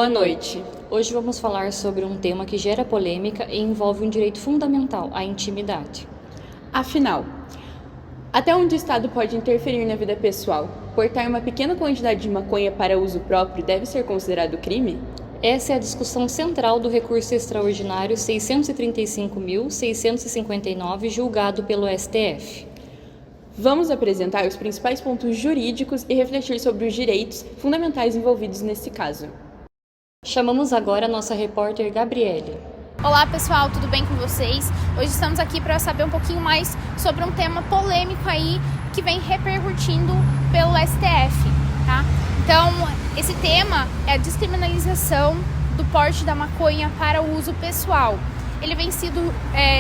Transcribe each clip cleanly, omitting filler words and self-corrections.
Boa noite. Hoje vamos falar sobre um tema que gera polêmica e envolve um direito fundamental, a intimidade. Afinal, até onde o Estado pode interferir na vida pessoal? Portar uma pequena quantidade de maconha para uso próprio deve ser considerado crime? Essa é a discussão central do recurso extraordinário 635.659, julgado pelo STF. Vamos apresentar os principais pontos jurídicos e refletir sobre os direitos fundamentais envolvidos nesse caso. Chamamos agora a nossa repórter Gabriele. Olá pessoal, tudo bem com vocês? Hoje estamos aqui para saber um pouquinho mais sobre um tema polêmico aí que vem repercutindo pelo STF, tá? Então, esse tema é a descriminalização do porte da maconha para uso pessoal. Ele vem sido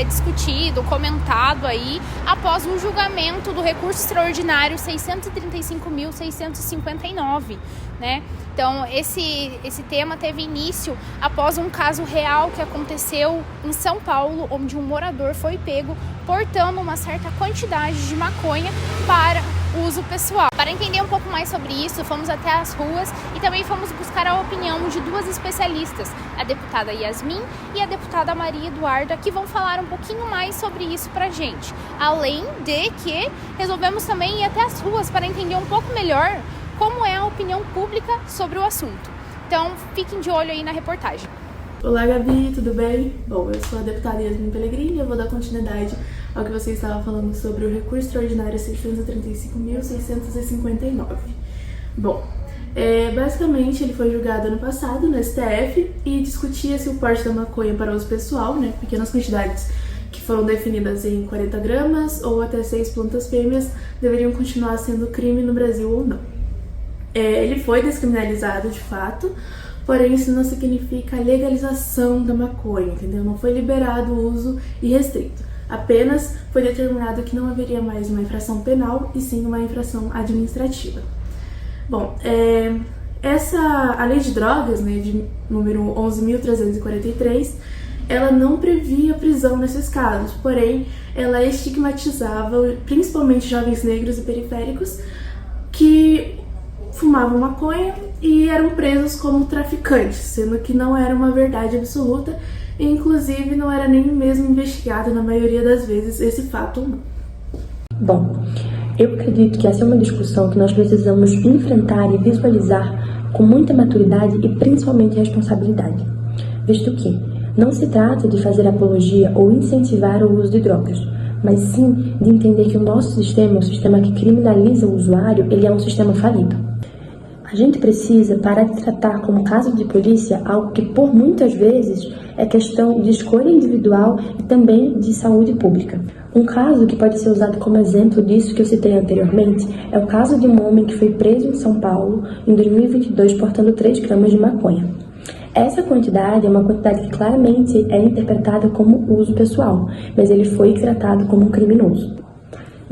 discutido, comentado aí após um julgamento do recurso extraordinário 635.659, né? Então, esse tema teve início após um caso real que aconteceu em São Paulo, onde um morador foi pego portando uma certa quantidade de maconha para uso pessoal. Para entender um pouco mais sobre isso, fomos até as ruas e também fomos buscar a opinião de duas especialistas, a deputada Yasmin e a deputada Maria Eduarda, que vão falar um pouquinho mais sobre isso pra gente. Além de que resolvemos também ir até as ruas para entender um pouco melhor como é a opinião pública sobre o assunto. Então, fiquem de olho aí na reportagem. Olá, Gabi, tudo bem? Bom, eu sou a deputada Yasmin Pellegrini e eu vou dar continuidade ao que você estava falando sobre o recurso extraordinário 635.659. Bom, basicamente ele foi julgado ano passado no STF e discutia se o porte da maconha para uso pessoal, né, pequenas quantidades que foram definidas em 40 gramas ou até 6 plantas fêmeas, deveriam continuar sendo crime no Brasil ou não. Ele foi descriminalizado de fato, porém isso não significa a legalização da maconha, entendeu? Não foi liberado o uso irrestrito. Apenas foi determinado que não haveria mais uma infração penal e sim uma infração administrativa. Bom, a lei de drogas, né, de número 11.343, ela não previa prisão nesses casos, porém ela estigmatizava principalmente jovens negros e periféricos que fumavam maconha e eram presos como traficantes, sendo que não era uma verdade absoluta e inclusive não era nem mesmo investigado na maioria das vezes esse fato ou não. Bom, eu acredito que essa é uma discussão que nós precisamos enfrentar e visualizar com muita maturidade e principalmente responsabilidade, visto que não se trata de fazer apologia ou incentivar o uso de drogas, mas sim de entender que o nosso sistema, o sistema que criminaliza o usuário, ele é um sistema falido. A gente precisa parar de tratar como caso de polícia algo que por muitas vezes é questão de escolha individual e também de saúde pública. Um caso que pode ser usado como exemplo disso que eu citei anteriormente é o caso de um homem que foi preso em São Paulo em 2022 portando 3 gramas de maconha. Essa quantidade é uma quantidade que claramente é interpretada como uso pessoal, mas ele foi tratado como um criminoso.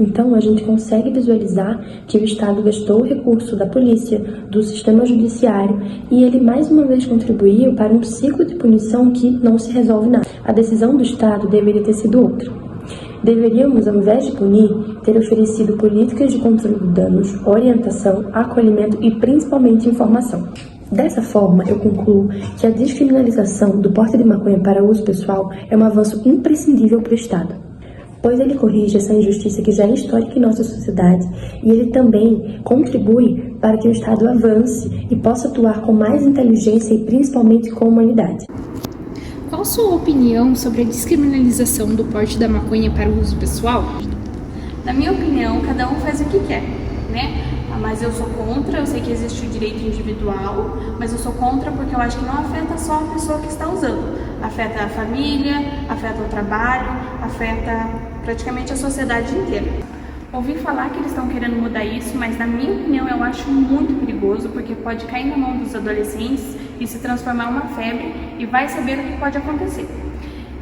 Então, a gente consegue visualizar que o Estado gastou o recurso da polícia, do sistema judiciário, e ele mais uma vez contribuiu para um ciclo de punição que não se resolve nada. A decisão do Estado deveria ter sido outra. Deveríamos, ao invés de punir, ter oferecido políticas de controle de danos, orientação, acolhimento e principalmente informação. Dessa forma, eu concluo que a descriminalização do porte de maconha para uso pessoal é um avanço imprescindível para o Estado, pois ele corrige essa injustiça que já é histórica em nossa sociedade e ele também contribui para que o Estado avance e possa atuar com mais inteligência e principalmente com humanidade. Qual sua opinião sobre a descriminalização do porte da maconha para uso pessoal? Na minha opinião, cada um faz o que quer, né? Mas eu sou contra, eu sei que existe o direito individual, mas eu sou contra porque eu acho que não afeta só a pessoa que está usando. Afeta a família, afeta o trabalho, afeta praticamente a sociedade inteira. Ouvi falar que eles estão querendo mudar isso, mas na minha opinião eu acho muito perigoso porque pode cair na mão dos adolescentes e se transformar em uma febre e vai saber o que pode acontecer.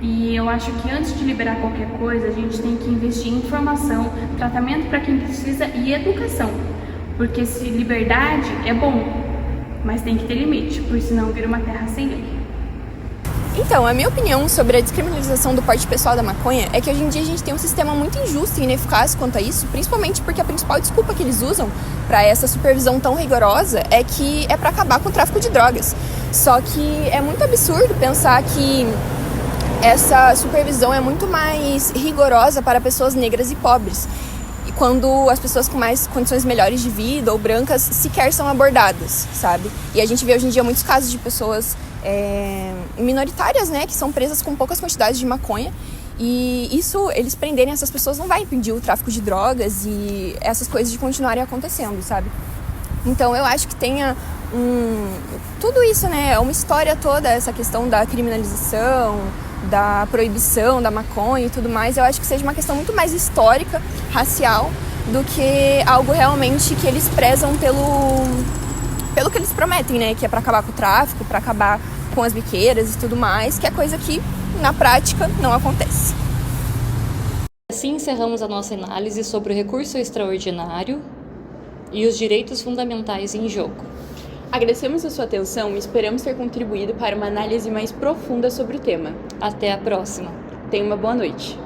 E eu acho que antes de liberar qualquer coisa, a gente tem que investir em informação, tratamento para quem precisa e educação. Porque se liberdade é bom, mas tem que ter limite, porque senão vira uma terra sem lei. Então, a minha opinião sobre a descriminalização do porte pessoal da maconha é que hoje em dia a gente tem um sistema muito injusto e ineficaz quanto a isso, principalmente porque a principal desculpa que eles usam para essa supervisão tão rigorosa é que é para acabar com o tráfico de drogas. Só que é muito absurdo pensar que essa supervisão é muito mais rigorosa para pessoas negras e pobres, e quando as pessoas com mais condições melhores de vida ou brancas sequer são abordadas, sabe? E a gente vê hoje em dia muitos casos de pessoas minoritárias, né, que são presas com poucas quantidades de maconha, e isso, eles prenderem essas pessoas não vai impedir o tráfico de drogas e essas coisas de continuarem acontecendo, sabe? Então eu acho que tenha tudo isso, né, é uma história toda, essa questão da criminalização, da proibição da maconha e tudo mais, eu acho que seja uma questão muito mais histórica, racial, do que algo realmente que eles prezam pelo que eles prometem, né, que é para acabar com o tráfico, para acabar com as biqueiras e tudo mais, que é coisa que na prática não acontece. Assim encerramos a nossa análise sobre o recurso extraordinário e os direitos fundamentais em jogo. Agradecemos a sua atenção e esperamos ter contribuído para uma análise mais profunda sobre o tema. Até a próxima. Tenha uma boa noite.